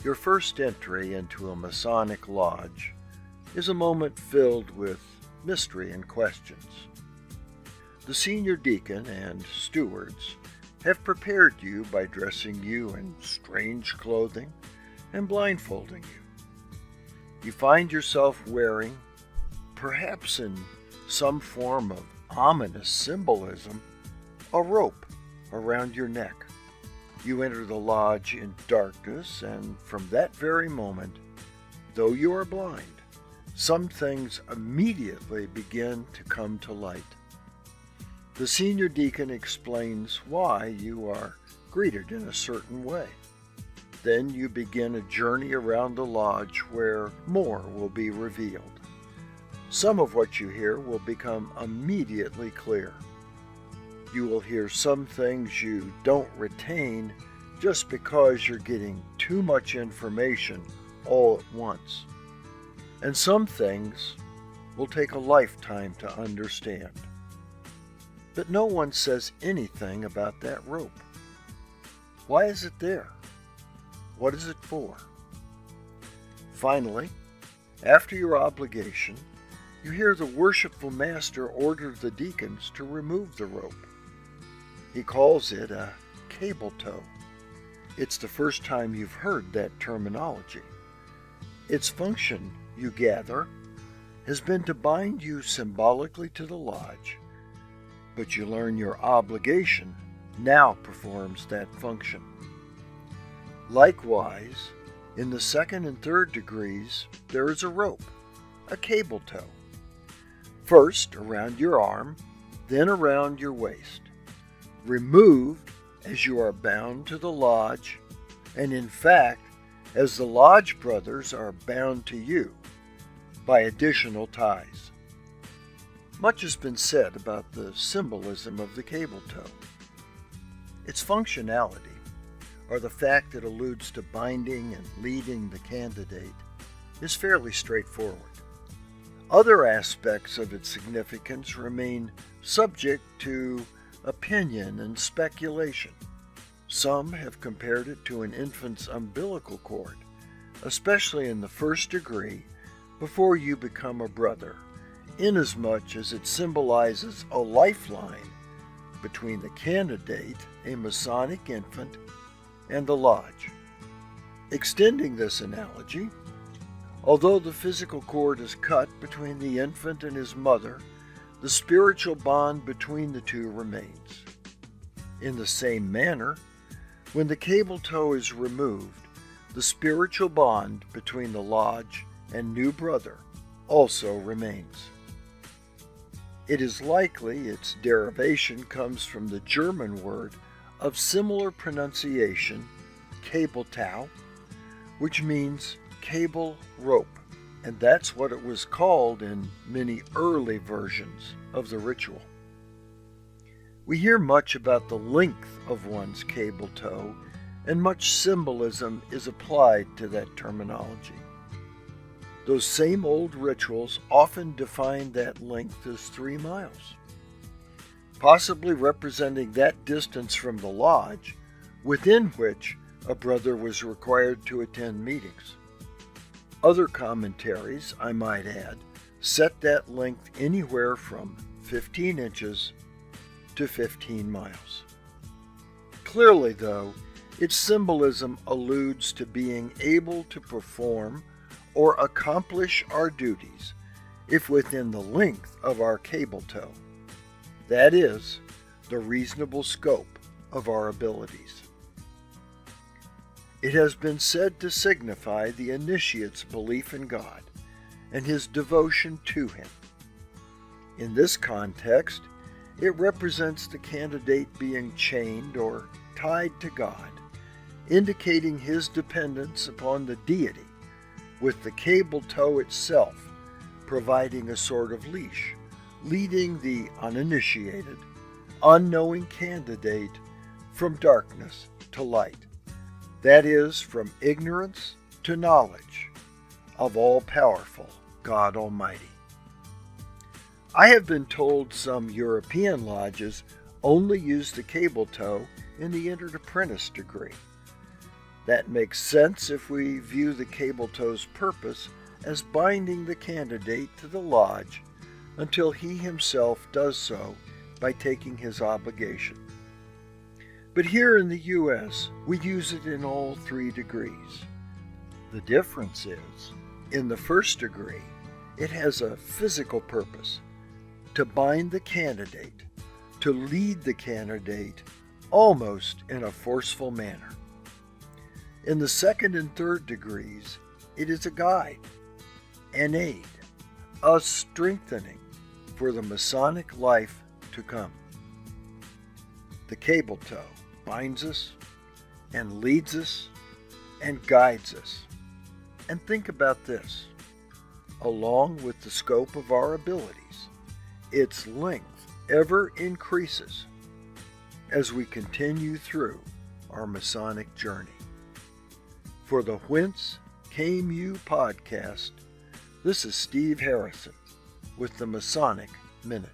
Your first entry into a Masonic lodge is a moment filled with mystery and questions. The senior deacon and stewards have prepared you by dressing you in strange clothing and blindfolding you. You find yourself wearing, perhaps in some form of ominous symbolism, a rope around your neck. You enter the lodge in darkness, and from that very moment, though you are blind, some things immediately begin to come to light. The senior deacon explains why you are greeted in a certain way. Then you begin a journey around the lodge where more will be revealed. Some of what you hear will become immediately clear. You will hear some things you don't retain just because you're getting too much information all at once. And some things will take a lifetime to understand. But no one says anything about that rope. Why is it there? What is it for? Finally, after your obligation, you hear the worshipful master order the deacons to remove the rope. He calls it a cable tow. It's the first time you've heard that terminology. Its function, you gather, has been to bind you symbolically to the lodge, but you learn your obligation now performs that function. Likewise, in the second and third degrees, there is a rope, a cable tow. First around your arm, then around your waist, removed as you are bound to the lodge, and in fact, as the lodge brothers are bound to you by additional ties. Much has been said about the symbolism of the cable tow. Its functionality, or the fact it alludes to binding and leading the candidate, is fairly straightforward. Other aspects of its significance remain subject to opinion and speculation. Some have compared it to an infant's umbilical cord, especially in the first degree before you become a brother, inasmuch as it symbolizes a lifeline between the candidate, a Masonic infant, and the lodge. Extending this analogy, although the physical cord is cut between the infant and his mother, the spiritual bond between the two remains. In the same manner, when the cable tow is removed, the spiritual bond between the lodge and new brother also remains. It is likely its derivation comes from the German word of similar pronunciation, Kabeltau, which means cable rope, and that's what it was called in many early versions of the ritual. We hear much about the length of one's cable tow, and much symbolism is applied to that terminology. Those same old rituals often define that length as 3 miles, possibly representing that distance from the lodge within which a brother was required to attend meetings. Other commentaries, I might add, set that length anywhere from 15 inches to 15 miles. Clearly, though, its symbolism alludes to being able to perform or accomplish our duties if within the length of our cable tow, that is, the reasonable scope of our abilities. It has been said to signify the initiate's belief in God and his devotion to him. In this context, it represents the candidate being chained or tied to God, indicating his dependence upon the deity, with the cable tow itself providing a sort of leash, leading the uninitiated, unknowing candidate from darkness to light, that is, from ignorance to knowledge of all-powerful God Almighty. I have been told some European lodges only use the cable tow in the entered apprentice degree. That makes sense if we view the cable tow's purpose as binding the candidate to the lodge until he himself does so by taking his obligation. But here in the U.S., we use it in all 3 degrees. The difference is, in the first degree, it has a physical purpose, to bind the candidate, to lead the candidate almost in a forceful manner. In the second and third degrees, it is a guide, an aid, a strengthening for the Masonic life to come. The cable tow binds us and leads us and guides us. And think about this. Along with the scope of our abilities, its length ever increases as we continue through our Masonic journey. For the Whence Came You podcast, this is Steve Harrison with the Masonic Minute.